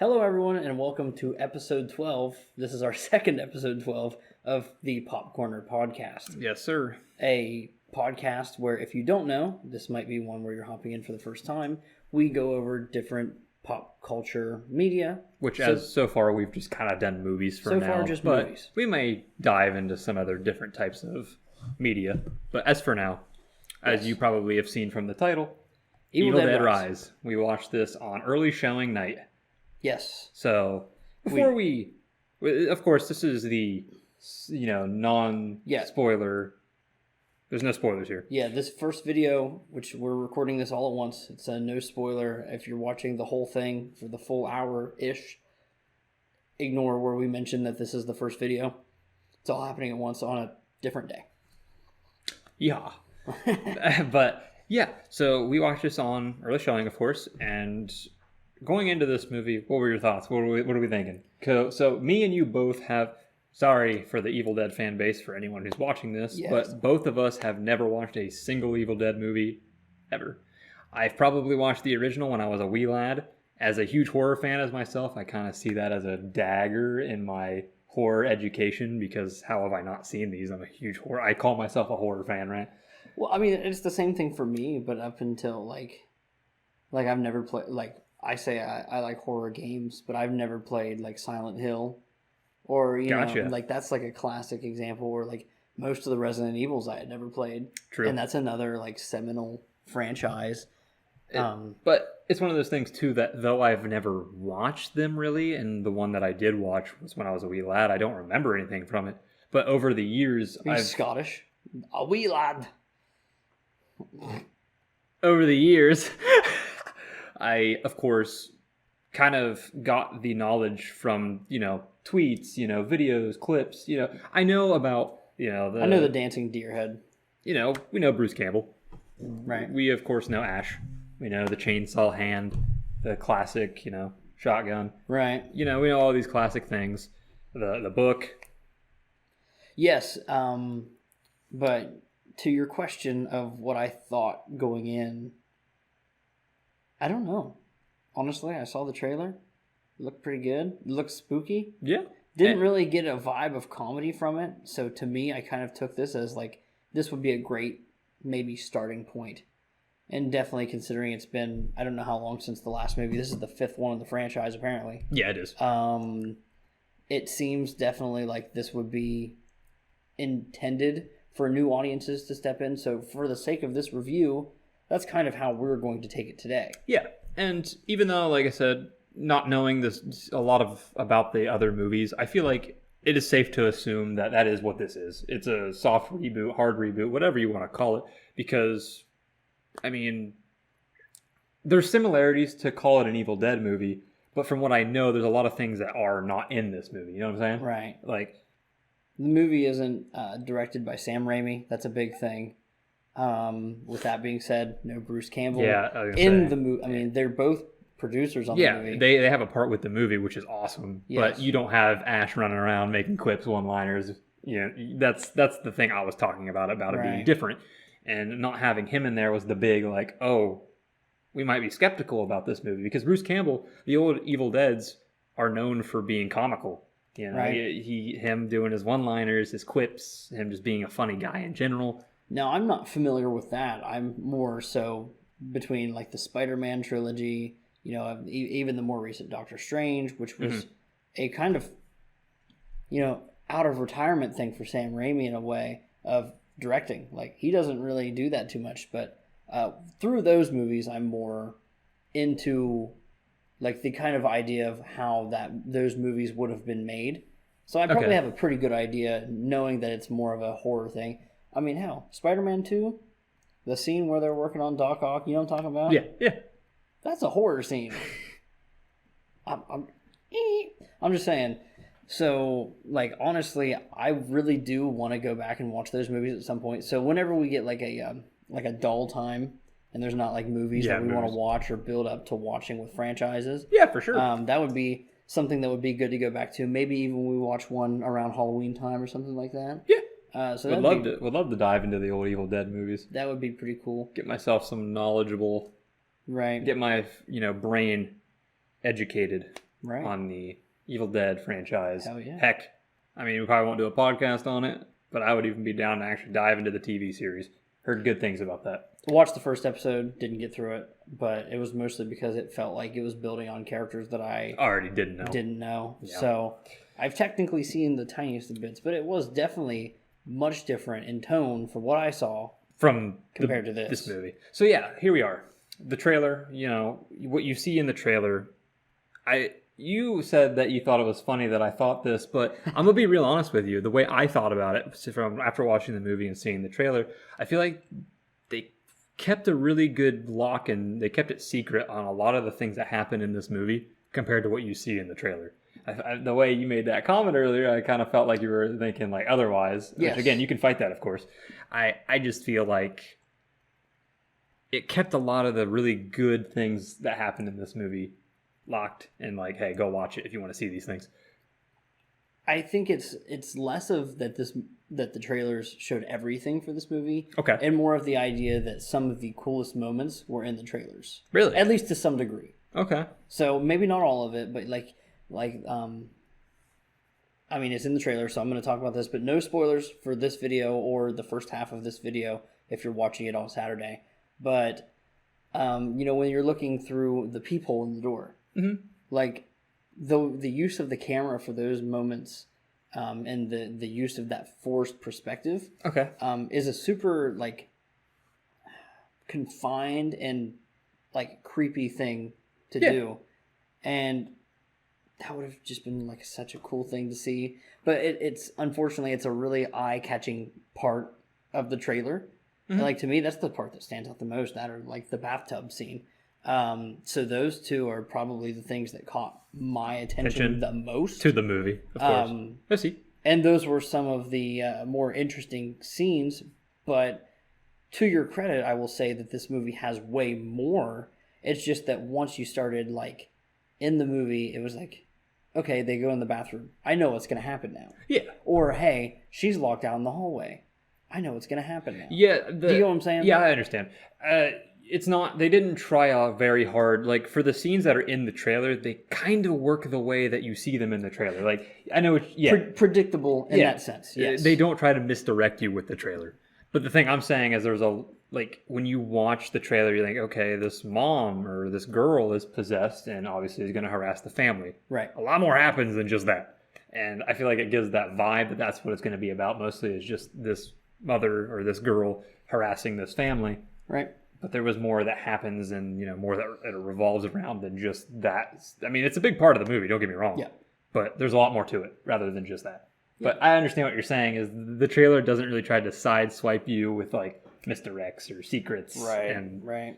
Hello, everyone, and welcome to episode 12. This is our second episode 12 of the Popcorner Podcast. Yes, sir. A podcast where, if you don't know, this might be one where you're hopping in for the first time, we go over different pop culture media. So far we've just kind of done movies for now. So far, just but movies. We may dive into some other different types of media. But as for now, as you probably have seen from the title, Evil Dead Rise. We watched this on early showing night. Yes. So before we of course, this is the non-spoiler. There's no spoilers here. Yeah, this first video, which we're recording this all at once, it's a no spoiler. If you're watching the whole thing for the full hour-ish, ignore where we mentioned that this is the first video. It's all happening at once on a different day. Yeah. But yeah, so we watched this on early showing, of course, and going into this movie, what were your thoughts? What are we thinking? So me and you both have... Sorry for the Evil Dead fan base, for anyone who's watching this, yes. But both of us have never watched a single Evil Dead movie ever. I've probably watched the original when I was a wee lad. As a huge horror fan as myself, I kind of see that as a dagger in my horror education, because how have I not seen these? I'm a huge horror... I call myself a horror fan, right? Well, I mean, it's the same thing for me, but up until, like I've never played... Like, I say I like horror games, but I've never played, like, Silent Hill. Or, you know, like, that's, like, a classic example where, like, most of the Resident Evils I had never played. True. And that's another, like, seminal franchise. But it's one of those things, too, that though I've never watched them, really, and the one that I did watch was when I was a wee lad, I don't remember anything from it. But over the years... Are you Scottish? A wee lad. Over the years, I, of course... kind of got the knowledge from, tweets, videos, clips, I know about, I know the dancing deer head. We know Bruce Campbell. Right. We, of course, know Ash. We know the chainsaw hand, the classic, shotgun. Right. We know all these classic things. The book. Yes, but to your question of what I thought going in, I don't know. Honestly, I saw the trailer. It looked pretty good. It looked spooky. Yeah. Didn't really get a vibe of comedy from it. So to me, I kind of took this as like, this would be a great maybe starting point. And definitely considering it's been, I don't know how long since the last movie. This is the fifth one in the franchise, apparently. Yeah, it is. It seems definitely like this would be intended for new audiences to step in. So for the sake of this review, that's kind of how we're going to take it today. Yeah. And even though, like I said, not knowing this a lot about the other movies, I feel like it is safe to assume that that is what this is. It's a soft reboot, hard reboot, whatever you want to call it. Because, I mean, there's similarities to call it an Evil Dead movie, but from what I know, there's a lot of things that are not in this movie. You know what I'm saying? Right. Like, the movie isn't directed by Sam Raimi. That's a big thing. With that being said, no Bruce Campbell in the movie. I mean, they're both producers on the movie. Yeah, they have a part with the movie, which is awesome. Yes. But you don't have Ash running around making quips, one-liners. That's the thing I was talking about it being different. And not having him in there was the big, like, oh, we might be skeptical about this movie. Because Bruce Campbell, the old Evil Deads, are known for being comical. Him doing his one-liners, his quips, him just being a funny guy in general. Now, I'm not familiar with that. I'm more so between like the Spider-Man trilogy, even the more recent Doctor Strange, which was a kind of, out of retirement thing for Sam Raimi in a way of directing. Like, he doesn't really do that too much, but through those movies, I'm more into like the kind of idea of how those movies would have been made. So I probably have a pretty good idea knowing that it's more of a horror thing. I mean, hell, Spider-Man 2, the scene where they're working on Doc Ock, you know what I'm talking about? Yeah. That's a horror scene. I'm just saying. So, like, honestly, I really do want to go back and watch those movies at some point. So whenever we get like a dull time and there's not like movies that we want to watch or build up to watching with franchises. Yeah, for sure. That would be something that would be good to go back to. Maybe even we watch one around Halloween time or something like that. Yeah. So would love to dive into the old Evil Dead movies. That would be pretty cool. Get myself some knowledgeable, right? Get my brain educated on the Evil Dead franchise. Hell yeah. Heck, I mean, we probably won't do a podcast on it, but I would even be down to actually dive into the TV series. Heard good things about that. Watched the first episode, didn't get through it, but it was mostly because it felt like it was building on characters that I already didn't know. Yeah. So I've technically seen the tiniest of bits, but it was definitely much different in tone from what I saw compared to this movie. So yeah, here we are. The trailer, what you see in the trailer, you said that you thought it was funny that I thought this, but I'm gonna be real honest with you. The way I thought about it from after watching the movie and seeing the trailer, I feel like they kept a really good lock and they kept it secret on a lot of the things that happen in this movie compared to what you see in the trailer. The way you made that comment earlier, I kind of felt like you were thinking like otherwise. Yes. Which again, you can fight that, of course. I just feel like it kept a lot of the really good things that happened in this movie locked and like, hey, go watch it if you want to see these things. I think it's less of that the trailers showed everything for this movie, okay, and more of the idea that some of the coolest moments were in the trailers. Really, at least to some degree. Okay, so maybe not all of it, but like I mean, it's in the trailer, so I'm going to talk about this, but no spoilers for this video or the first half of this video if you're watching it on Saturday. But when you're looking through the peephole in the door. Mm-hmm. Like the use of the camera for those moments and the use of that forced perspective okay, is a super like confined and like creepy thing to do, and that would have just been like such a cool thing to see. But it's unfortunately it's a really eye-catching part of the trailer. Mm-hmm. And, like, to me, that's the part that stands out the most. That or like the bathtub scene. So those two are probably the things that caught my attention the most to the movie, of course. I see. And those were some of the more interesting scenes. But to your credit, I will say that this movie has way more. It's just that once you started like in the movie, it was like, okay, they go in the bathroom. I know what's going to happen now. Yeah. Or hey, she's locked out in the hallway. I know what's going to happen now. Yeah. Do you know what I'm saying? Yeah, I understand. It's not, they didn't try out very hard. Like, for the scenes that are in the trailer, they kind of work the way that you see them in the trailer. Like, I know, predictable in that sense, yes. They don't try to misdirect you with the trailer. But the thing I'm saying is when you watch the trailer, you think, okay, this mom or this girl is possessed and obviously is going to harass the family. Right. A lot more happens than just that. And I feel like it gives that vibe that that's what it's going to be about mostly, is just this mother or this girl harassing this family. Right. But there was more that happens and, more that it revolves around than just that. I mean, it's a big part of the movie, don't get me wrong. Yeah. But there's a lot more to it rather than just that. Yeah. But I understand what you're saying is the trailer doesn't really try to sideswipe you with like misdirects or secrets. Right. And, right.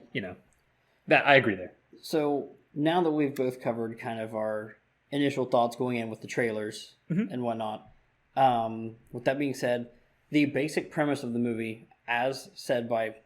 That I agree there. So now that we've both covered kind of our initial thoughts going in with the trailers and whatnot, with that being said, the basic premise of the movie, as said by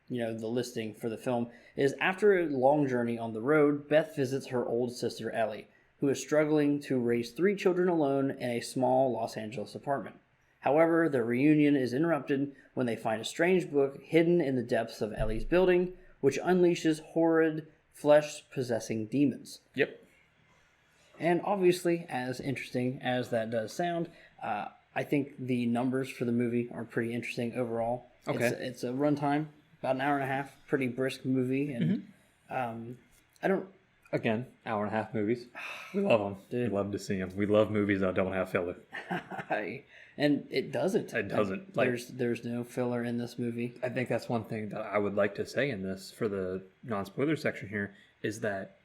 the listing for the film, is after a long journey on the road, Beth visits her old sister Ellie, who is struggling to raise 3 children alone in a small Los Angeles apartment. However, their reunion is interrupted when they find a strange book hidden in the depths of Ellie's building, which unleashes horrid, flesh-possessing demons. Yep. And obviously, as interesting as that does sound, I think the numbers for the movie are pretty interesting overall. Okay. It's a runtime, about an hour and a half, pretty brisk movie, and I don't. Again, hour and a half movies. We love them. Dude. We love to see them. We love movies that don't have filler. And it doesn't. It doesn't. There's no filler in this movie. I think that's one thing that I would like to say in this for the non-spoiler section here is that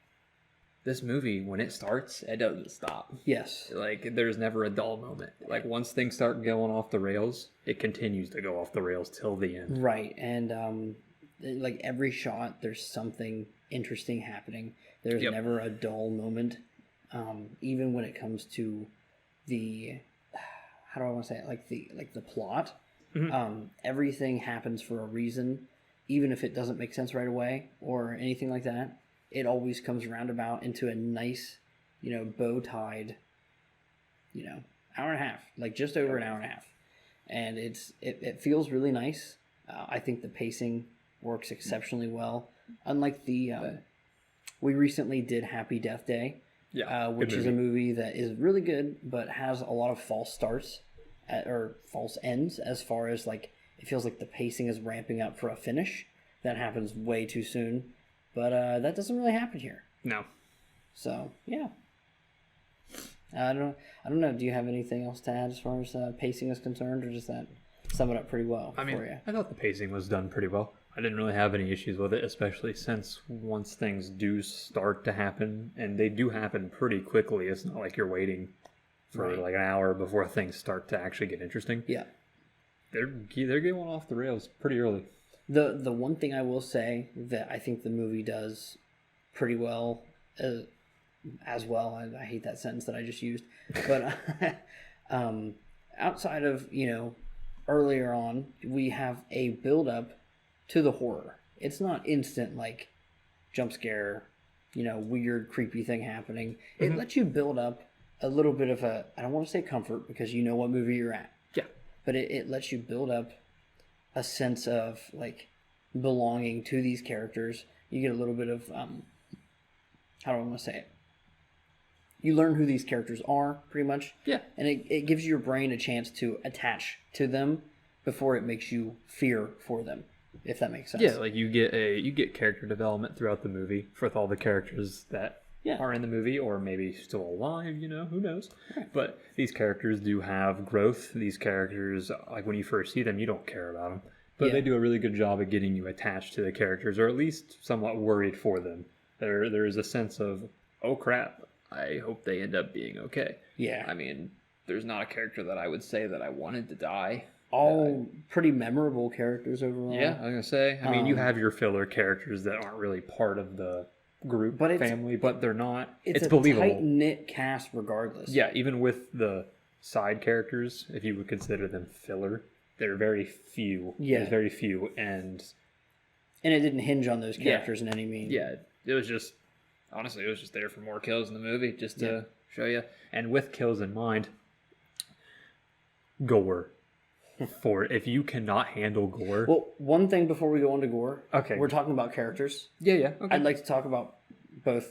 this movie, when it starts, it doesn't stop. Yes. Like, there's never a dull moment. Like, once things start going off the rails, it continues to go off the rails till the end. Right. And, like, every shot, there's something interesting happening. There's never a dull moment. Even when it comes to the, how do I want to say it? Like the plot. Everything happens for a reason, even if it doesn't make sense right away or anything like that. It always comes roundabout into a nice, bow-tied, hour and a half, like just over an hour and a half. And it feels really nice. I think the pacing works exceptionally well. Unlike we recently did Happy Death Day, which is a movie that is really good, but has a lot of false starts or false ends as far as like it feels like the pacing is ramping up for a finish. That happens way too soon, but that doesn't really happen here. No. So yeah. I don't know. Do you have anything else to add as far as pacing is concerned, or does that sum it up pretty well for you? I thought the pacing was done pretty well. I didn't really have any issues with it, especially since once things do start to happen, and they do happen pretty quickly. It's not like you're waiting for like an hour before things start to actually get interesting. Yeah, they're getting off the rails pretty early. The one thing I will say that I think the movie does pretty well. As well, I hate that sentence that I just used, but outside of earlier on, we have a build up to the horror. It's not instant like jump scare, weird creepy thing happening. It lets you build up a little bit of I don't want to say comfort because you know what movie you're at. Yeah, but it lets you build up a sense of like belonging to these characters. You get a little bit of how do I want to say it? You learn who these characters are, pretty much. Yeah. And it gives your brain a chance to attach to them before it makes you fear for them, if that makes sense. Yeah, like you get character development throughout the movie with all the characters that are in the movie or maybe still alive, who knows. Right. But these characters do have growth. These characters, like when you first see them, you don't care about them. But they do a really good job at getting you attached to the characters, or at least somewhat worried for them. There is a sense of, oh crap, I hope they end up being okay. Yeah. I mean, there's not a character that I would say that I wanted to die. All pretty memorable characters overall. Yeah, I was going to say. I mean, you have your filler characters that aren't really part of the group family, but they're not. It's believable. It's a tight-knit cast regardless. Yeah, even with the side characters, if you would consider them filler, they're very few. Yeah. There's very few, and it didn't hinge on those characters in any means. Yeah, it was just... Honestly, it was just there for more kills in the movie, just to show you. And with kills in mind, gore. If you cannot handle gore... Well, one thing before we go on to gore. Okay. We're talking about characters. Yeah. Okay. I'd like to talk about both,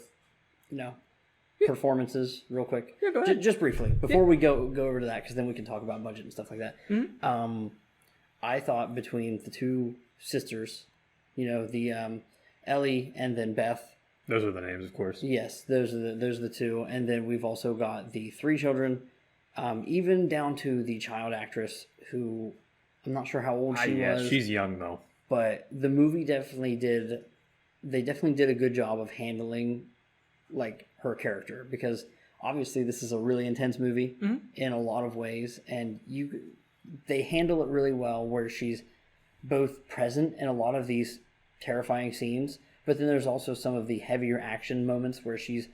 performances real quick. Yeah, go ahead. Just briefly. Before we go over to that, because then we can talk about budget and stuff like that. Mm-hmm. I thought between the two sisters, the Ellie and then Beth... Those are the names, of course. Yes, those are the two, and then we've also got the three children, even down to the child actress who I'm not sure how old she was. She's young though. But the movie definitely did a good job of handling like her character, because obviously this is a really intense movie in a lot of ways, and they handle it really well where she's both present in a lot of these terrifying scenes. But then there's also some of the heavier action moments where she's,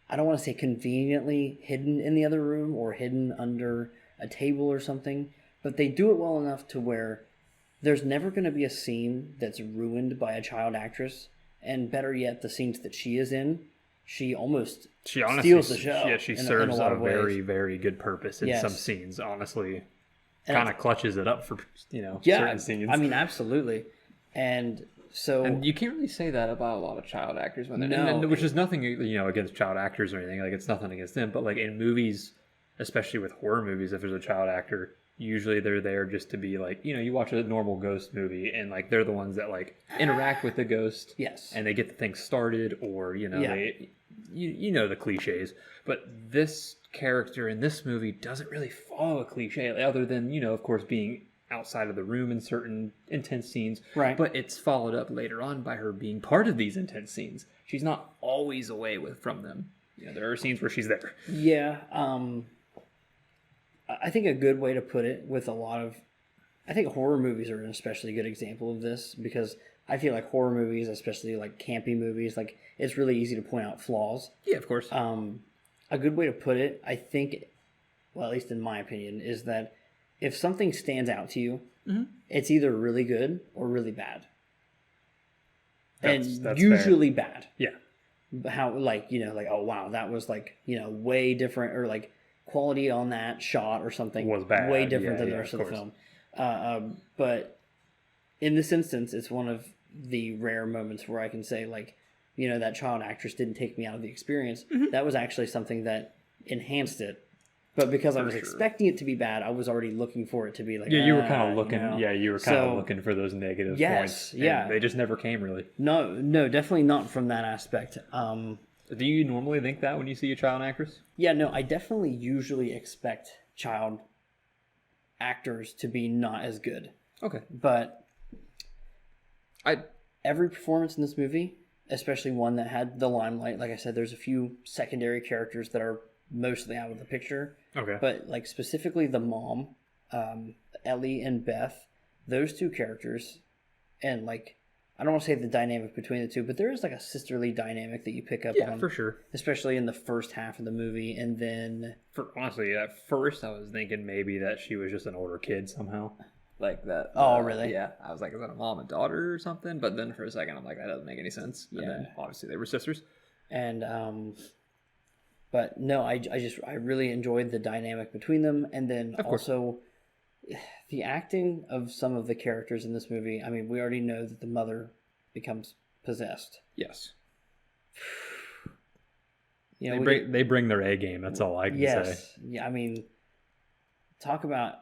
I don't want to say conveniently hidden in the other room or hidden under a table or something, but they do it well enough to where there's never going to be a scene that's ruined by a child actress. And better yet, the scenes that she is in, she honestly steals the show. Yeah, she serves a very, very good purpose in some scenes, honestly. Kind of clutches it up for, certain scenes. I mean, absolutely. And you can't really say that about a lot of child actors when they're and which is nothing against child actors or anything, like it's nothing against them, but like in movies, especially with horror movies, if there's a child actor, usually they're there just to be like, you watch a normal ghost movie and like they're the ones that like interact with the ghost, and they get the thing started, or they the cliches. But this character in this movie doesn't really follow a cliche, other than of course being outside of the room in certain intense scenes, right? But it's followed up later on by her being part of these intense scenes. She's not always away from them. There are scenes where she's there. Yeah, I think a good way to put it with I think horror movies are an especially good example of this, because I feel like horror movies, especially like campy movies, like it's really easy to point out flaws. Yeah, of course. A good way to put it, I think, well, at least in my opinion, is that if something stands out to you, it's either really good or really bad. That's usually fair. Bad. Yeah. How, oh, wow, that was way different, or like quality on that shot or something was bad. Way different than the rest of the film. But in this instance, it's one of the rare moments where I can say, like, that child actress didn't take me out of the experience. That was actually something that enhanced it. But because I was expecting it to be bad, I was already looking for it to be like, yeah, you were kind of looking, you were kind of looking for those negative points. Yeah, they just never came really. No, definitely not from that aspect. Do you normally think that when you see a child actress? Yeah, no, I definitely usually expect child actors to be not as good. Okay, but every performance in this movie, especially one that had the limelight, like I said, there's a few secondary characters that are mostly out of the picture. Okay. But like specifically the mom, Ellie and Beth, those two characters, and like I don't want to say the dynamic between the two, but there is like a sisterly dynamic that you pick up on. For sure. Especially in the first half of the movie, and then honestly, at first I was thinking maybe that she was just an older kid somehow. Like that. Oh, really? Yeah. I was like, is that a mom and daughter or something? But then for a second I'm like, that doesn't make any sense. And then obviously they were sisters. And but no, I really enjoyed the dynamic between them, and then also the acting of some of the characters in this movie. I mean, we already know that the mother becomes possessed. Yes. They bring their A game. That's all I can say. Yeah, I mean, talk about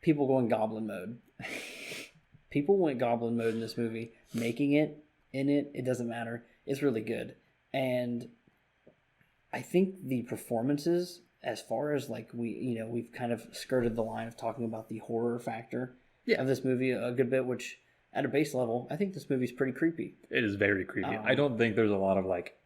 people going goblin mode. People went goblin mode in this movie, making it in it. It doesn't matter. It's really good, and I think the performances, as far as like we've kind of skirted the line of talking about the horror factor of this movie a good bit, which at a base level, I think this movie's pretty creepy. It is very creepy. I don't think there's a lot of like,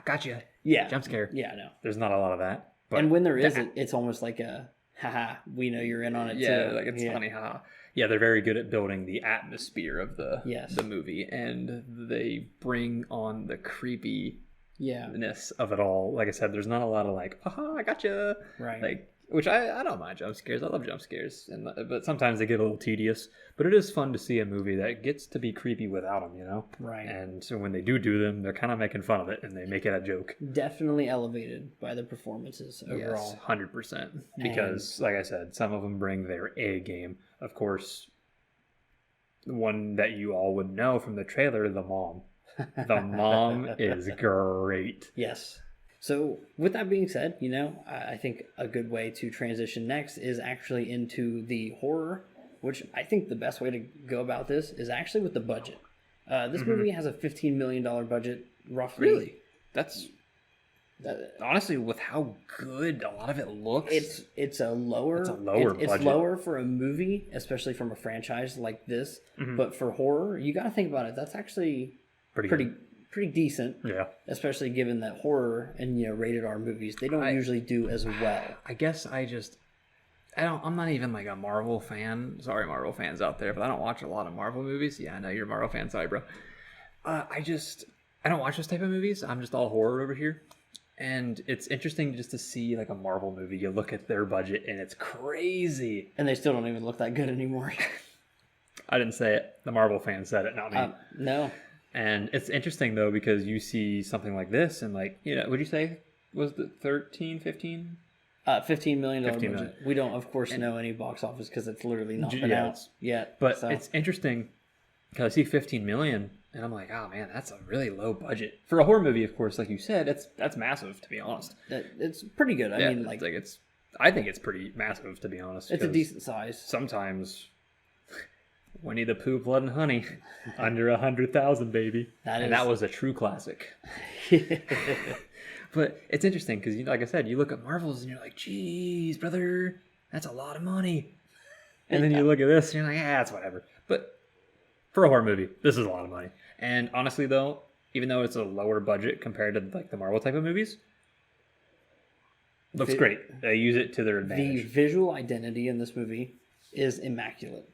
gotcha. Yeah. Jump scare. Yeah, no. There's not a lot of that. But and when there is, it's almost like a, haha, we know you're in on it too. Yeah, like it's funny, haha. Yeah, they're very good at building the atmosphere of the movie, and they bring on the creepy ness of it all. Like I said, there's not a lot of like, I gotcha, right? Like, which I don't mind jump scares. I love jump scares, but sometimes they get a little tedious. But it is fun to see a movie that gets to be creepy without them, Right. And so when they do them, they're kind of making fun of it and they make it a joke. Definitely elevated by the performances overall. Yes, 100%. Because, like I said, some of them bring their A game. Of course, the one that you all would know from the trailer, the mom. The mom is great. Yes. So with that being said, I think a good way to transition next is actually into the horror, which I think the best way to go about this is actually with the budget. This movie has a $15 million budget, roughly. Really? That's honestly, with how good a lot of it looks, it's a lower budget. It's lower for a movie, especially from a franchise like this. But for horror, you got to think about it. That's actually pretty decent. Yeah. Especially given that horror and rated R movies, they don't usually do as well. I guess I'm not even like a Marvel fan. Sorry, Marvel fans out there, but I don't watch a lot of Marvel movies. Yeah, I know you're a Marvel fan. Sorry, bro. I don't watch those type of movies. I'm just all horror over here. And it's interesting just to see like a Marvel movie. You look at their budget and it's crazy. And they still don't even look that good anymore. I didn't say it. The Marvel fan said it, not me. No. And it's interesting though, because you see something like this and like, would you say was it 13, 15? $15 million budget. We don't, of course, know any box office because it's literally not been out yet. But it's interesting because I see 15 million and I'm like, oh man, that's a really low budget for a horror movie. Of course, like you said, that's massive to be honest. It's pretty good. I mean, I think it's pretty massive to be honest. It's a decent size. Sometimes Winnie the Pooh, Blood and Honey, under 100,000, baby. That was a true classic. But it's interesting because, like I said, you look at Marvels and you're like, geez, brother, that's a lot of money. And then you look at this and you're like, it's whatever. But for a horror movie, this is a lot of money. And honestly, though, even though it's a lower budget compared to like the Marvel type of movies, looks great. They use it to their advantage. The visual identity in this movie is immaculate.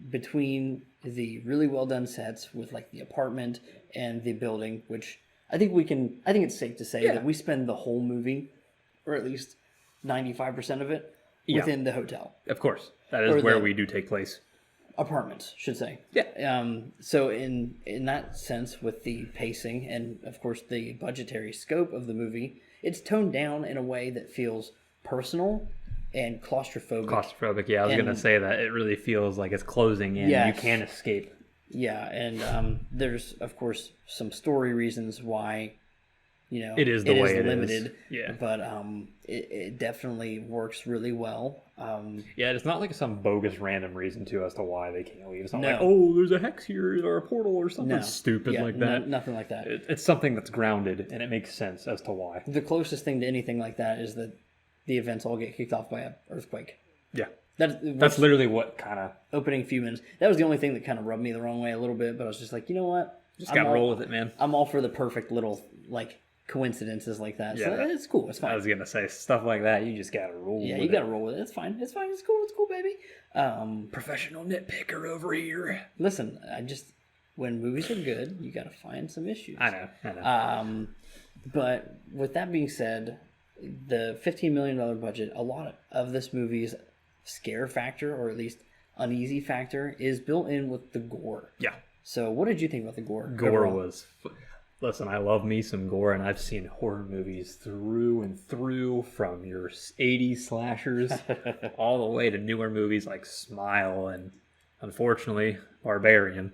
Between the really well done sets with like the apartment and the building, which I think it's safe to say that we spend the whole movie, or at least 95% of it, within the hotel. Of course. That is where we do take place. Apartments, should say. Yeah. So in that sense, with the pacing and of course the budgetary scope of the movie, it's toned down in a way that feels personal and claustrophobic. Yeah. I was going to say that. It really feels like it's closing in. Yes. You can't escape. Yeah, and there's of course some story reasons why, it is the way it limited. Is. Yeah, but it definitely works really well. Yeah, it's not like some bogus random reason as to why they can't leave. It's not No. like, oh, there's a hex here or a portal or something No. stupid Yeah, like that. Nothing like that. It's something that's grounded and it makes sense as to why. The closest thing to anything like that is that the events all get kicked off by an earthquake. Yeah. That's literally what kind of opening few minutes. That was the only thing that kind of rubbed me the wrong way a little bit, but I was just like, you know what? just got to roll with it, man. I'm all for the perfect little like coincidences like that. Yeah, so it's cool. It's fine. I was gonna say stuff like that. You just got to roll. Yeah, with you got to roll with it. It's fine. It's fine. It's cool. It's cool, baby. Professional nitpicker over here. Listen, when movies are good, you got to find some issues. I know. But with that being said, the $15 million budget, a lot of this movie's scare factor, or at least uneasy factor, is built in with the gore. Yeah. So what did you think about the gore? Gore was... Listen, I love me some gore, and I've seen horror movies through and through, from your 80s slashers all the way to newer movies like Smile and, unfortunately, Barbarian.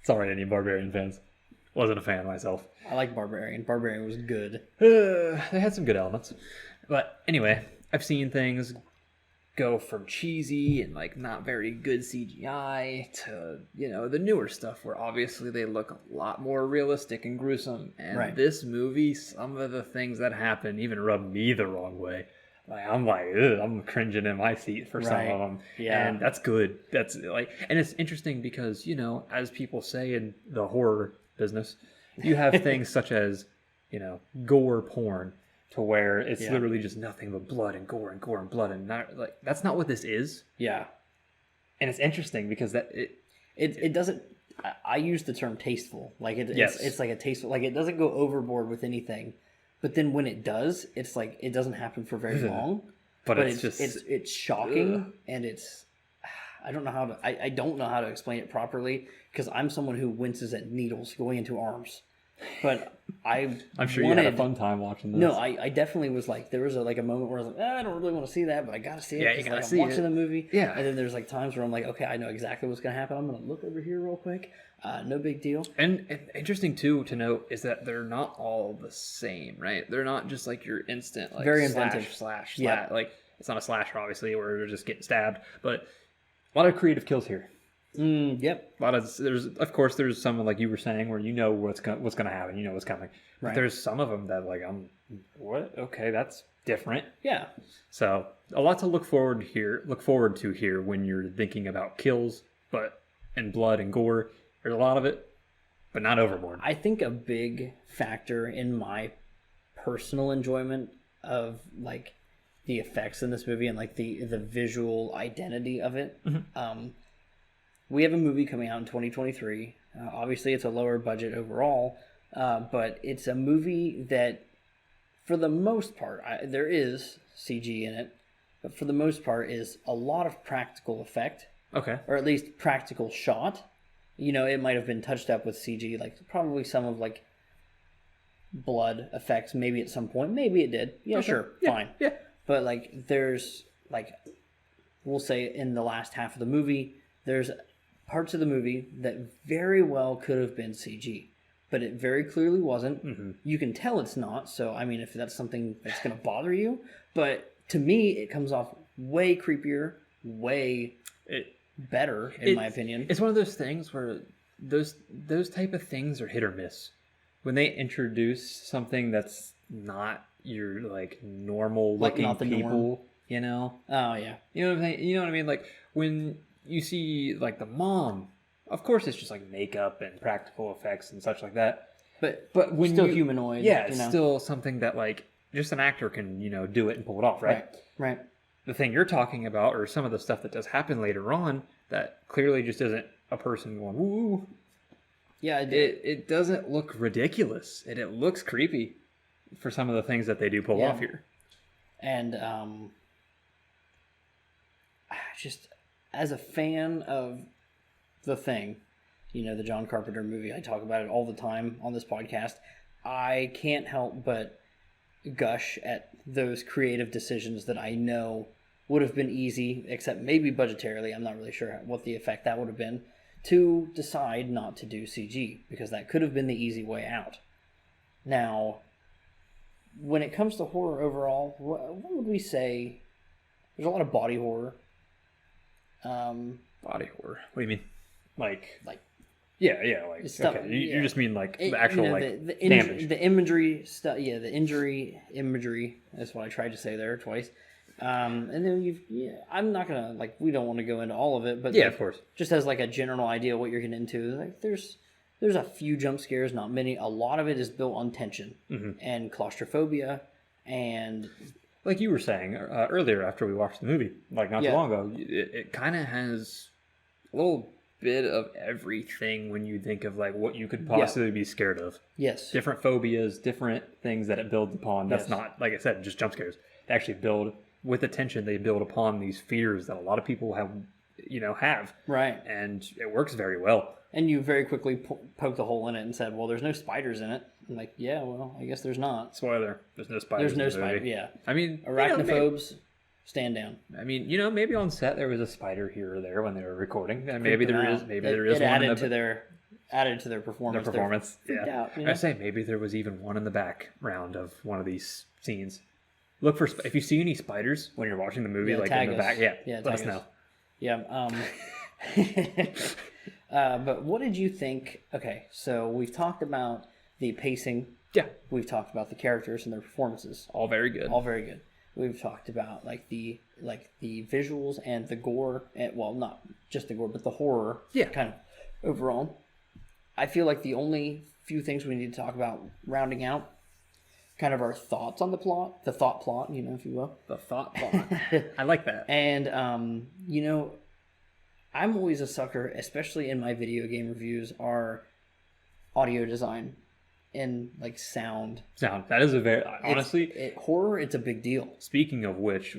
Sorry, any Barbarian fans. Wasn't a fan myself. I like Barbarian. Barbarian was good. They had some good elements. But anyway, I've seen things go from cheesy and like not very good CGI to, the newer stuff where obviously they look a lot more realistic and gruesome. And this movie, some of the things that happen even rub me the wrong way. I'm I'm cringing in my seat for some of them. Yeah. And that's good. That's and it's interesting because, as people say in the horror business, you have things such as, gore porn, to where it's literally just nothing but blood and gore and gore and blood, and not that's not what this is. Yeah. And it's interesting because it doesn't. I use the term tasteful. Like it's like a tasteful. Like it doesn't go overboard with anything, but then when it does, it's like it doesn't happen for very long. but it's just it's shocking, and it's. I don't know how to. I don't know how to explain it properly because I'm someone who winces at needles going into arms. But I'm sure you had a fun time watching this. No, I definitely was like, there was a moment where I was like, I don't really want to see that, but I gotta see it. Yeah, you gotta see I'm watching the movie. Yeah. And then there's like times where I'm like, okay, I know exactly what's gonna happen. I'm gonna look over here real quick. No big deal. And interesting too to note is that they're not all the same, right? They're not just like your instant like very slash, inventive slash. Yeah. Like it's not a slasher obviously where you're just getting stabbed, but a lot of creative kills here. Yep. A lot of there's some like you were saying where what's gonna happen, what's coming. But Right. there's some of them that like what? Okay, that's different. Yeah. So a lot to look forward to here when you're thinking about kills, and blood and gore. There's a lot of it, but not overboard. I think a big factor in my personal enjoyment of like the effects in this movie and like the visual identity of it. Mm-hmm. We have a movie coming out in 2023. Obviously, it's a lower budget overall, but it's a movie that, for the most part, there is CG in it, but for the most part is a lot of practical effect. Okay. Or at least practical shot. It might have been touched up with CG, like probably some of like blood effects, maybe at some point. Maybe it did. Yeah, okay. Sure, yeah. fine. Yeah. But like there's like, we'll say in the last half of the movie, there's parts of the movie that very well could have been CG, but it very clearly wasn't. Mm-hmm. You can tell it's not. So I mean, if that's something that's going to bother you, but to me, it comes off way creepier, way better in my opinion. It's one of those things where those type of things are hit or miss. When they introduce something that's not your like normal looking not the people, norm. Oh yeah. You know what I mean? Like when you see like the mom, of course it's just like makeup and practical effects and such like that. But when still humanoid. Yeah, it's still something that like just an actor can, do it and pull it off, right? Right. The thing you're talking about, or some of the stuff that does happen later on, that clearly just isn't a person going, woo. Yeah, it doesn't look ridiculous. It looks creepy for some of the things that they do pull off here. And just as a fan of The Thing, the John Carpenter movie, I talk about it all the time on this podcast. I can't help but gush at those creative decisions that I know would have been easy, except maybe budgetarily. I'm not really sure what the effect that would have been, to decide not to do CG, because that could have been the easy way out. Now, when it comes to horror overall, what would we say? There's a lot of body horror. Body horror. What do you mean? Like Yeah, like stuff, okay. You just mean like the actual damage, the imagery stuff. Yeah, the injury imagery. That's what I tried to say there twice. And then I'm not gonna we don't want to go into all of it, but of course, just as a general idea of what you're getting into. Like there's a few jump scares, not many. A lot of it is built on tension and claustrophobia, and like you were saying earlier after we watched the movie, not too long ago, it kind of has a little bit of everything when you think of what you could possibly be scared of. Yes. Different phobias, different things that it builds upon. That's not, like I said, just jump scares. They actually build, with attention, they build upon these fears that a lot of people have. Right. And it works very well. And you very quickly poked a hole in it and said, well, there's no spiders in it. I'm like, yeah, well, I guess there's not. Spoiler. There's no spiders. There's no spiders, yeah. I mean, arachnophobes, stand down. I mean, maybe on set there was a spider here or there when they were recording. And maybe there is. Maybe there is one. Added to their performance. Yeah. Out, I say maybe there was even one in the background of one of these scenes. Look for if you see any spiders when you're watching the movie, in the back. Let us know. Yeah. But what did you think? Okay, so we've talked about the pacing. Yeah. We've talked about the characters and their performances. All very good. We've talked about the visuals and the gore, and not just the gore, but the horror. Yeah. Kind of overall. I feel like the only few things we need to talk about rounding out kind of our thoughts on the thought plot, if you will. The thought plot. I like that. And I'm always a sucker, especially in my video game reviews, are audio design and sound. That is a very honestly horror. It's a big deal. Speaking of which,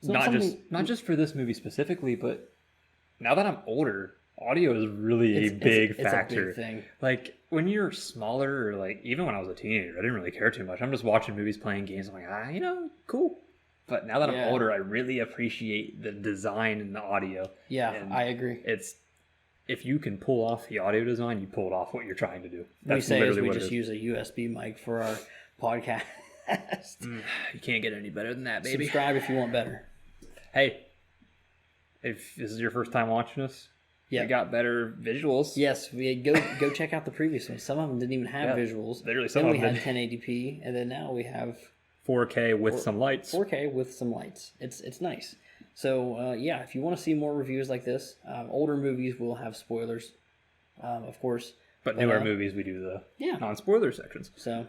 not just for this movie specifically, but now that I'm older, audio is really a big factor. It's a big thing. When you're smaller, or even when I was a teenager, I didn't really care too much. I'm just watching movies, playing games. I'm like, cool. But now that I'm older, I really appreciate the design and the audio. Yeah, and I agree. If you can pull off the audio design, you pulled off what you're trying to do. That's we just use a USB mic for our podcast. You can't get any better than that, baby. Subscribe if you want better. Hey, if this is your first time watching us, we got better visuals. Yes, we go check out the previous ones. Some of them didn't even have visuals. Literally, some of them had 1080p, and then now we have 4K with some lights. 4K with some lights. It's nice. So if you want to see more reviews like this, older movies will have spoilers, of course. But newer movies, we do the non-spoiler sections. So,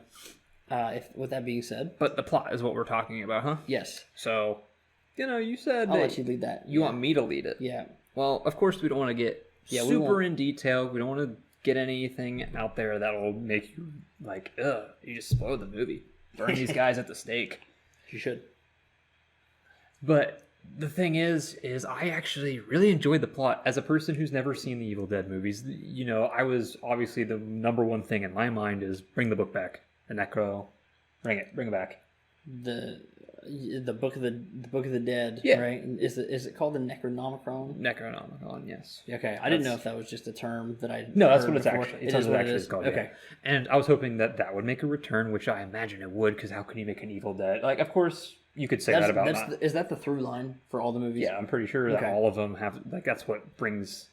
with that being said, but the plot is what we're talking about, huh? Yes. So, you said I'll let you lead that. You want me to lead it? Yeah. Well, of course, we don't want to get super in detail. We don't want to get anything out there that will make you you just spoiled the movie. Burn these guys at the stake. You should. But the thing is I actually really enjoyed the plot. As a person who's never seen the Evil Dead movies, I was obviously the number one thing in my mind is bring the book back. The Necro, bring it back. The book of the Dead, right? Is it called the Necronomicon? Necronomicon, yes. Okay, I didn't know if that was just a term that I no, that's what it's actually. It is what it is called. Okay, and I was hoping that would make a return, which I imagine it would, because how can you make an Evil Dead? Of course, you could say that about. Is that the through line for all the movies? Yeah, I'm pretty sure that all of them have. That's what brings.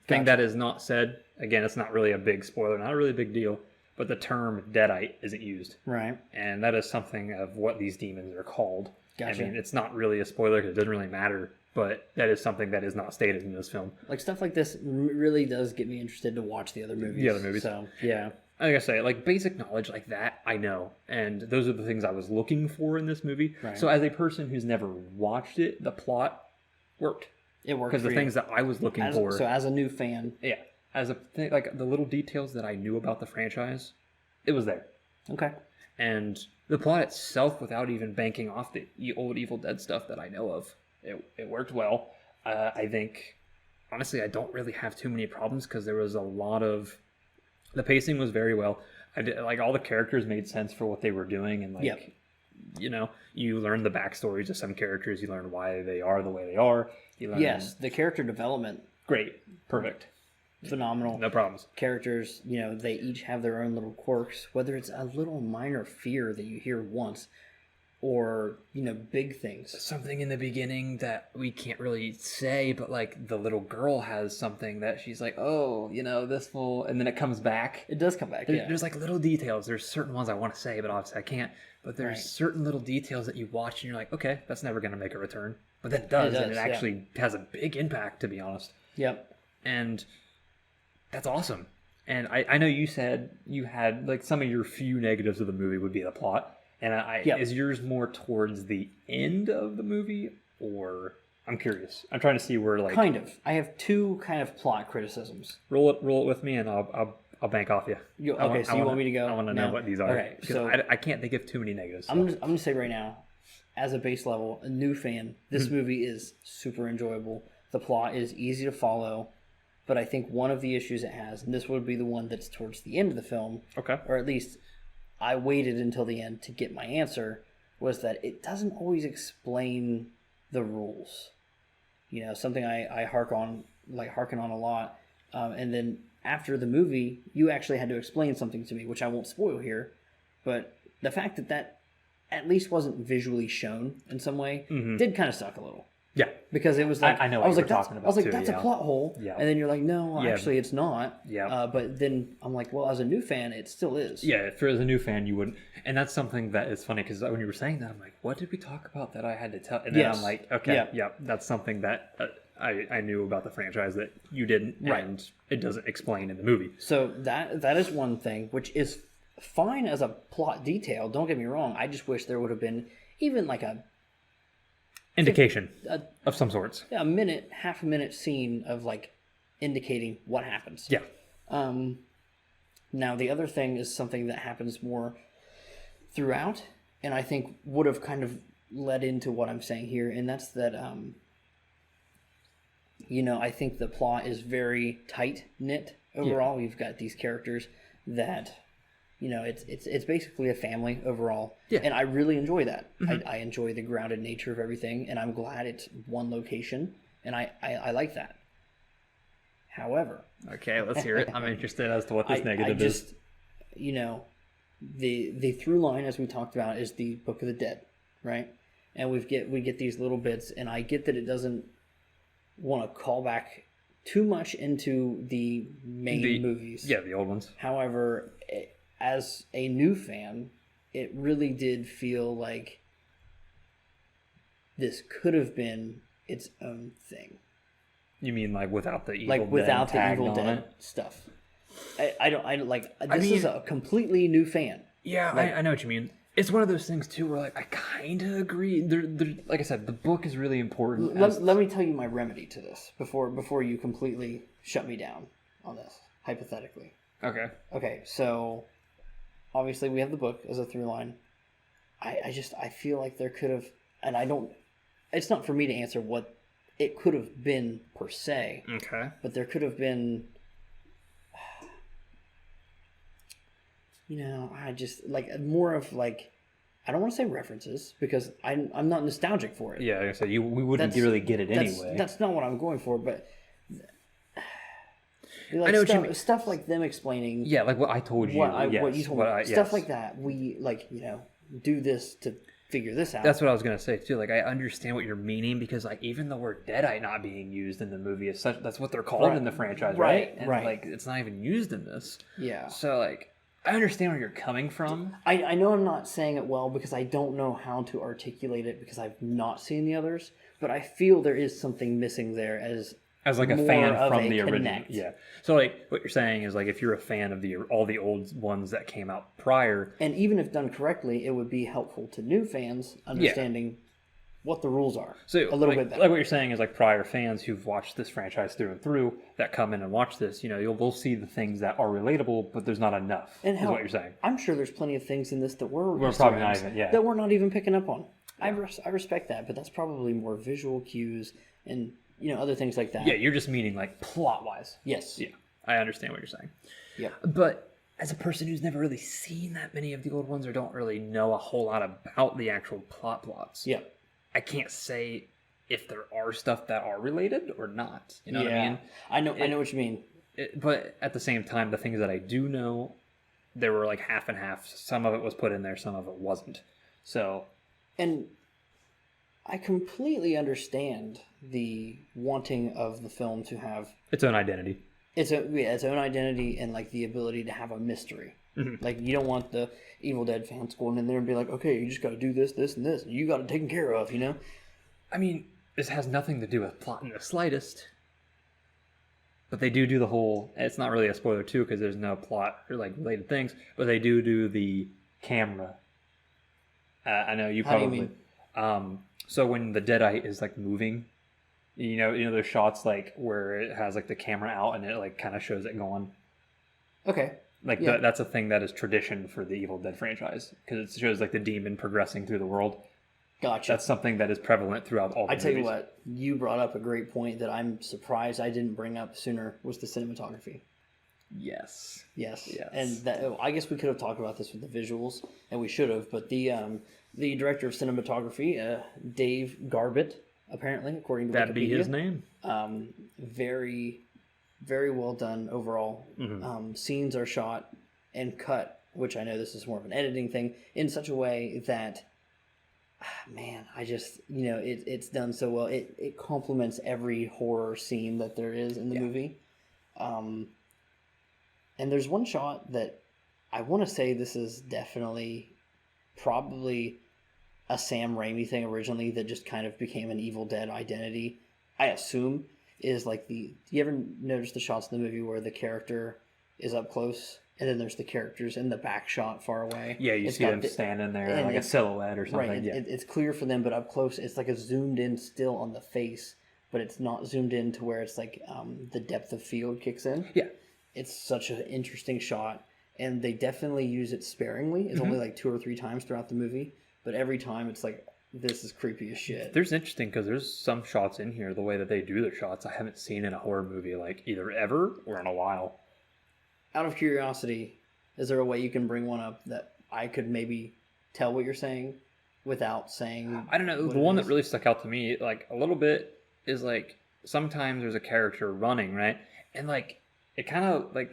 Thing that is not said. Again, it's not really a big spoiler, not a really big deal. But the term Deadite isn't used. Right. And that is something of what these demons are called. Gotcha. I mean, it's not really a spoiler because it doesn't really matter, but that is something that is not stated in this film. Stuff like this really does get me interested to watch the other movies. So, yeah. Like I say, basic knowledge like that, I know. And those are the things I was looking for in this movie. Right. So as a person who's never watched it, the plot worked. It worked because the things that I was looking for. So as a new fan. Yeah. As a thing, the little details that I knew about the franchise, it was there. Okay. And the plot itself, without even banking off the old Evil Dead stuff that I know of, it worked well. I think, honestly, I don't really have too many problems because there was a lot of... The pacing was very well. I did, all the characters made sense for what they were doing, and you learn the backstories of some characters. You learn why they are the way they are. You learn, yes, the character development, great, perfect, phenomenal. no problems. Characters, they each have their own little quirks, whether it's a little minor fear that you hear once, or big things. Something in the beginning that we can't really say, but like the little girl has something that she's like, oh, this will, and then it comes back. It does come back. There's like little details. There's certain ones I want to say, but obviously I can't. But there's certain little details that you watch and you're like, okay, that's never going to make a return. But then it does, and it actually has a big impact, to be honest. Yep. And that's awesome. And I know you said you had like some of your few negatives of the movie would be the plot. And is yours more towards the end of the movie, or I'm curious. I'm trying to see where like kind of. I have two kind of plot criticisms. Roll it with me, and I'll bank off you. You want me to go? I want to know what these are. Okay, so I can't think of too many negatives. So. I'm going to say right now, as a base level, a new fan, this movie is super enjoyable. The plot is easy to follow, but I think one of the issues it has, and this would be the one that's towards the end of the film, okay, or at least I waited until the end to get my answer, was that it doesn't always explain the rules. Something I harken on a lot. And then after the movie, you actually had to explain something to me, which I won't spoil here. But the fact that at least wasn't visually shown in some way did kind of suck a little. Yeah, because it was like I know what you're talking about. I was like, that's a plot hole. Yeah. And then you're like, no, actually, it's not. Yeah. But then I'm like, well, as a new fan, it still is. Yeah, as a new fan, you wouldn't. And that's something that is funny because when you were saying that, I'm like, what did we talk about that I had to tell? And then I'm like, okay, that's something that I knew about the franchise that you didn't, and it doesn't explain in the movie. So that is one thing, which is fine as a plot detail. Don't get me wrong. I just wish there would have been even like a indication of some sorts. Yeah, half a minute scene of like indicating what happens. Yeah. Now the other thing is something that happens more throughout, and I think would have kind of led into what I'm saying here, and that's that. I think the plot is very tight knit overall. We've got these characters that. It's basically a family overall. Yeah. And I really enjoy that. I enjoy the grounded nature of everything, and I'm glad it's one location, and I like that. However... Okay, let's hear it. I'm interested as to what this negative is. The through line, as we talked about, is the Book of the Dead, right? And we get these little bits, and I get that it doesn't want to call back too much into the main movies. Yeah, the old ones. However... as a new fan, it really did feel like this could have been its own thing. You mean like without the Evil Dead? Like without the Evil Dead stuff. This is a completely new fan. Yeah, I know what you mean. It's one of those things too where like I kind of agree. Like I said, the book is really important. Let me tell you my remedy to this before you completely shut me down on this, hypothetically. Okay, so... obviously, we have the book as a through line. I feel like there could have, and I don't. It's not for me to answer what it could have been per se. Okay. But there could have been. I just like more of like. I don't want to say references because I'm not nostalgic for it. Yeah, like I said, we wouldn't really get it anyway. That's not what I'm going for, but. Like I know stuff like them explaining. Yeah, like what I told you. What you told me. Stuff like that. We do this to figure this out. That's what I was gonna say too. Like I understand what you're meaning because like even the word Deadite not being used in the movie is such. That's what they're called in the franchise, right? And like it's not even used in this. Yeah. So like I understand where you're coming from. I know I'm not saying it well because I don't know how to articulate it because I've not seen the others, but I feel there is something missing there as like a fan from the original. Connect. Yeah. So like what you're saying is like if you're a fan of all the old ones that came out prior, and even if done correctly, it would be helpful to new fans understanding what the rules are. So a little bit better. Like what you're saying is like prior fans who've watched this franchise through and through that come in and watch this, we'll see the things that are relatable, but there's not enough. And is what you're saying. I'm sure there's plenty of things in this that we're probably not even that we're not even picking up on. I respect that, but that's probably more visual cues and other things like that. Yeah, you're just meaning like plot wise. Yes. Yeah, I understand what you're saying. Yeah. But as a person who's never really seen that many of the old ones or don't really know a whole lot about the actual plots. Yeah. I can't say if there are stuff that are related or not. You know what I mean? I know what you mean. But at the same time, the things that I do know, there were like half and half. Some of it was put in there, some of it wasn't. So, and I completely understand the wanting of the film to have its own identity. Its own identity and like the ability to have a mystery. Mm-hmm. Like you don't want the Evil Dead fans going in there and be like, okay, you just got to do this, this, and this, and you got it taken care of. You know? I mean, this has nothing to do with plot in the slightest. But they do the whole. It's not really a spoiler too because there's no plot or like related things. But they do the camera. I know you probably. How do you mean? So when the Deadite is like moving, you know, those shots like where it has like the camera out and it like kind of shows it going. Okay. Like that's a thing that is tradition for the Evil Dead franchise because it shows like the demon progressing through the world. Gotcha. That's something that is prevalent throughout all the movies. I tell you what, you brought up a great point that I'm surprised I didn't bring up sooner was the cinematography. Yes. And that, I guess we could have talked about this with the visuals, and we should have, but the director of cinematography, Dave Garbett, apparently, according to That'd Wikipedia. Be his name. Very, very well done overall. Mm-hmm. Scenes are shot and cut, which I know this is more of an editing thing, in such a way that man, I just, it's done so well. It complements every horror scene that there is in the movie. And there's one shot that I want to say this is definitely probably a Sam Raimi thing originally that just kind of became an Evil Dead identity. I assume is like do you ever notice the shots in the movie where the character is up close? And then there's the characters in the back shot far away. Yeah, you see them standing there like a silhouette or something. Right, it's clear for them, but up close, it's like a zoomed in still on the face, but it's not zoomed in to where it's like the depth of field kicks in. Yeah. It's such an interesting shot, and they definitely use it sparingly. It's only like 2 or 3 times throughout the movie, but every time it's like, this is creepy as shit. There's interesting because there's some shots in here, the way that they do their shots, I haven't seen in a horror movie like either ever or in a while. Out of curiosity, is there a way you can bring one up that I could maybe tell what you're saying without saying? I don't know. The one that really stuck out to me, like a little bit, is like sometimes there's a character running, right? And like it kind of like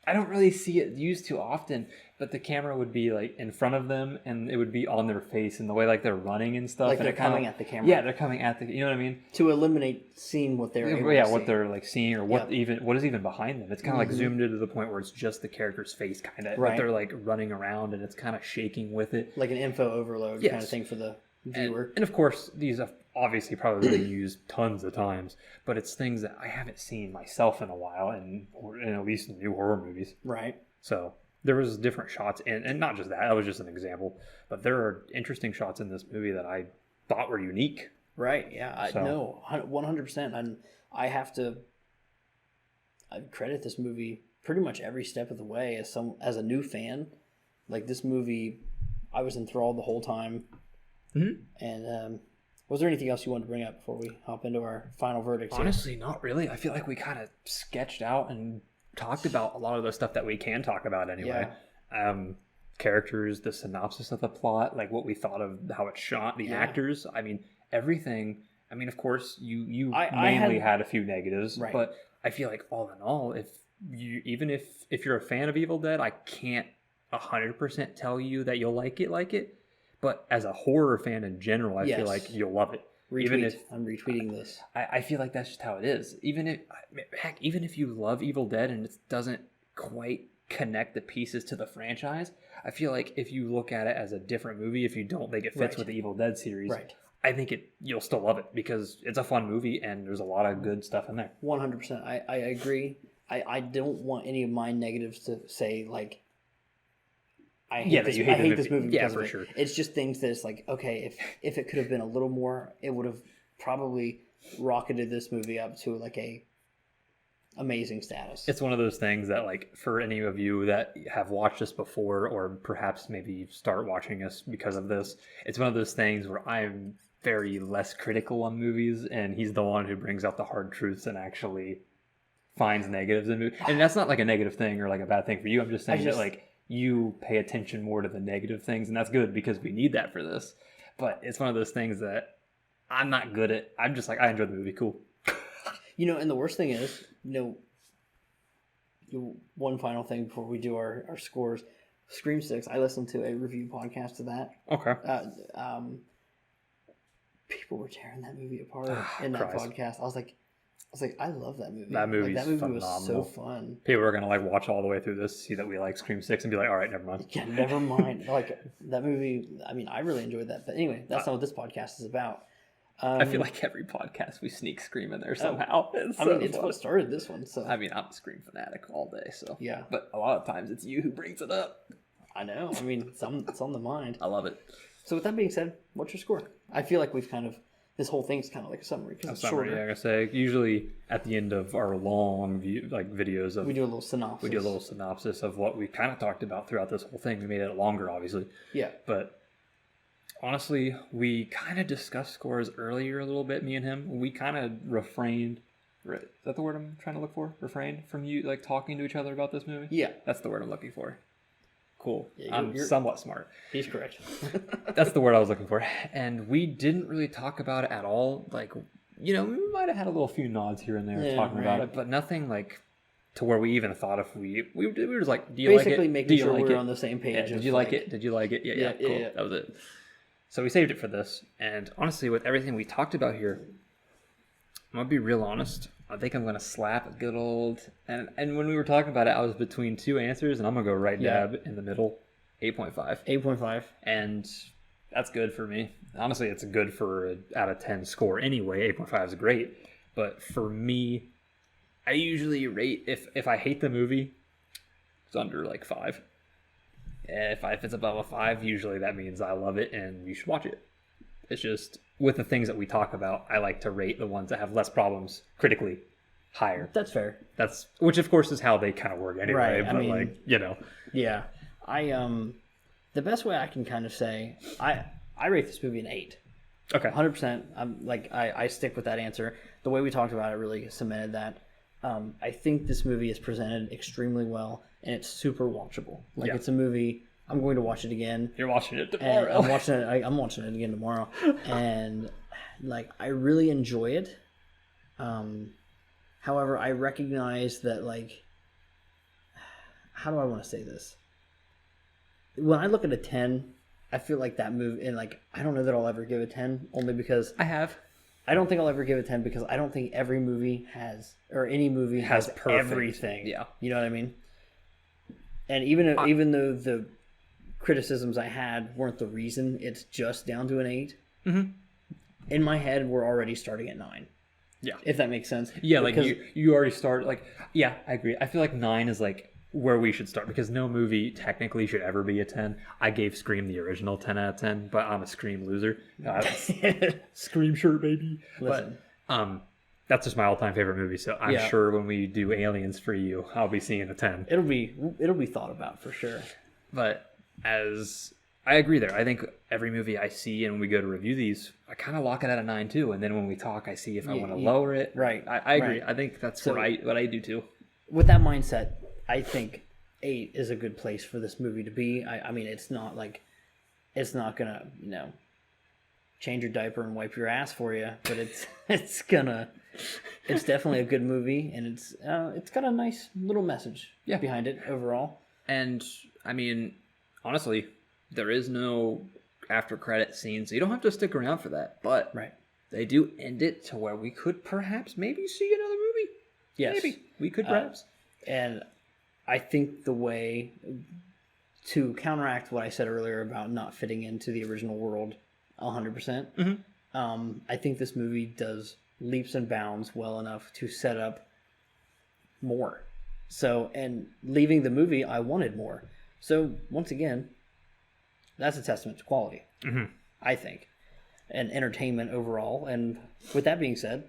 I don't really see it used too often, but the camera would be like in front of them and it would be on their face and the way like they're running and stuff. Like and they're coming at the camera. Yeah, they're coming at the. You know what I mean? To eliminate seeing what they're able to see. What they're like seeing or what is even behind them. It's kind of like zoomed into the point where it's just the character's face, kind of. Right. But they're like running around and it's kind of shaking with it. Like an info overload kind of thing for the viewer. And of course, these have obviously probably been used tons of times, but it's things that I haven't seen myself in a while, and at least in new horror movies. Right. So there was different shots, and not just that. That was just an example, but there are interesting shots in this movie that I thought were unique. Right. Yeah. I know 100%. And I have to credit this movie pretty much every step of the way as a new fan. Like this movie, I was enthralled the whole time. Mm-hmm. And was there anything else you wanted to bring up before we hop into our final verdicts? Honestly, not really. I feel like we kind of sketched out and talked about a lot of the stuff that we can talk about anyway. Yeah. Characters, the synopsis of the plot, like what we thought of how it's shot, the actors. I mean, everything. I mean, of course, you mainly had a few negatives, right. But I feel like all in all, if you're a fan of Evil Dead, I can't 100% tell you that you'll like it. But as a horror fan in general, I feel like you'll love it. I'm retweeting this. I feel like that's just how it is. Even if you love Evil Dead and it doesn't quite connect the pieces to the franchise, I feel like if you look at it as a different movie, if you don't think it fits with the Evil Dead series, I think you'll still love it because it's a fun movie and there's a lot of good stuff in there. 100%. I agree. I don't want any of my negatives to say like, I hate this movie. Yeah, for sure. It's just things that it's like, okay, if it could have been a little more, it would have probably rocketed this movie up to like a amazing status. It's one of those things that like for any of you that have watched us before or perhaps maybe start watching us because of this, it's one of those things where I'm very less critical on movies and he's the one who brings out the hard truths and actually finds negatives in movies. And that's not like a negative thing or like a bad thing for you. I'm just saying that like you pay attention more to the negative things, and that's good because we need that for this. But it's one of those things that I'm not good at. I'm just like, I enjoyed the movie. Cool. And the worst thing is, one final thing before we do our scores. Scream 6, I listened to a review podcast of that. Okay. People were tearing that movie apart in that podcast. I was like, I love that movie. That movie was so fun. People are gonna like watch all the way through this, see that we like Scream 6, and be like, all right, never mind. Yeah, never mind. Like that movie. I mean, I really enjoyed that. But anyway, that's not what this podcast is about. I feel like every podcast we sneak Scream in there somehow. It's what started this one. So I mean, I'm a Scream fanatic all day. So yeah, but a lot of times it's you who brings it up. I know. I mean, it's on the mind. I love it. So with that being said, what's your score? I feel like we've this whole thing's kind of like a summary because it's shorter. Yeah, like I say, usually at the end of our long videos, we do a little synopsis. We do a little synopsis of what we kind of talked about throughout this whole thing. We made it longer, obviously. Yeah. But honestly, we kind of discussed scores earlier a little bit, me and him. We kind of refrained. Is that the word I'm trying to look for? Refrained from you like talking to each other about this movie? Yeah. That's the word I'm looking for. Cool. Yeah, I'm somewhat smart. He's correct. That's the word I was looking for. And we didn't really talk about it at all. Like, we might have had a few nods here and there talking about it, but nothing like to where we even thought if we were just like, do you like it? Basically making sure we're on the same page. Yeah, did you like it? Did you like it? Yeah, cool. Yeah. That was it. So we saved it for this. And honestly, with everything we talked about here, I'm going to be real honest. I think I'm going to slap a good old... And when we were talking about it, I was between two answers, and I'm going to go right dab in the middle. 8.5. 8.5. And that's good for me. Honestly, it's good for an out of 10 score anyway. 8.5 is great. But for me, I usually rate... If I hate the movie, it's under like 5. If it's above a 5, usually that means I love it and you should watch it. It's just... With the things that we talk about, I like to rate the ones that have less problems critically higher. That's fair. Which of course is how they kind of work anyway. Right. But Yeah. The best way I can kind of say, I rate this movie an 8. Okay. 100%. I stick with that answer. The way we talked about it really cemented that. I think this movie is presented extremely well, and it's super watchable. It's a movie. I'm going to watch it again. You're watching it tomorrow. I'm watching it again tomorrow, and I really enjoy it. However, I recognize that how do I want to say this? When I look at a 10, I feel like that movie, and I don't know that I'll ever give a 10, only because I don't think I'll ever give a 10 because I don't think every movie has everything. Yeah, you know what I mean. And even though the criticisms I had weren't the reason it's just down to an 8. Mm-hmm. In my head, we're already starting at 9. Yeah, if that makes sense. Yeah, because you already start I agree. I feel like 9 is where we should start because no movie technically should ever be a 10. I gave Scream the original 10 out of 10, but I'm a Scream loser. Scream shirt, baby. Listen. But that's just my all-time favorite movie. So I'm sure when we do Aliens for you, I'll be seeing a 10. It'll be thought about for sure. But as I agree there, I think every movie I see and when we go to review these, I kind of lock it at a 9 too. And then when we talk, I see if I want to lower it. Right. I agree. Right. I think that's what I do too. With that mindset, I think 8 is a good place for this movie to be. I mean, it's not gonna change your diaper and wipe your ass for you, but it's definitely a good movie, and it's got a nice little message behind it overall. And I mean, honestly, there is no after credit scene, so you don't have to stick around for that. But they do end it to where we could perhaps maybe see another movie. Yes, maybe we could perhaps. And I think the way to counteract what I said earlier about not fitting into the original world 100%, I think this movie does leaps and bounds well enough to set up more. So, and leaving the movie, I wanted more. So, once again, that's a testament to quality, I think, and entertainment overall. And with that being said,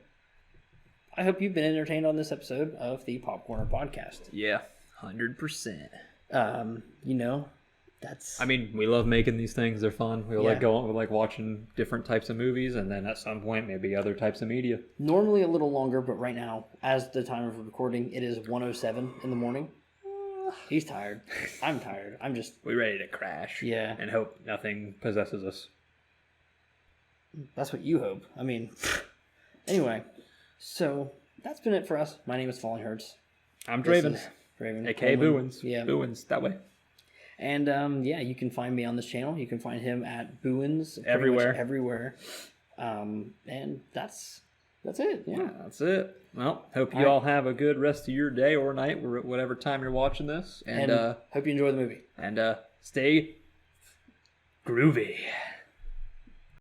I hope you've been entertained on this episode of the Popcorner Podcast. Yeah, 100%. That's. I mean, we love making these things. They're fun. We like going. We like watching different types of movies, and then at some point, maybe other types of media. Normally a little longer, but right now, as the time of recording, it is 1:07 in the morning. He's tired. I'm tired. I'm just. We're ready to crash. Yeah. And hope nothing possesses us. That's what you hope. I mean. Anyway, so that's been it for us. My name is Falling Hertz. I'm Draven. Draven. A.K.A. Booins. Yeah. Booins, that way. And, you can find me on this channel. You can find him at Booins. Everywhere. Everywhere. And that's it. Yeah. That's it. Well, hope you all have a good rest of your day or night, whatever time you're watching this. And hope you enjoy the movie. And stay groovy.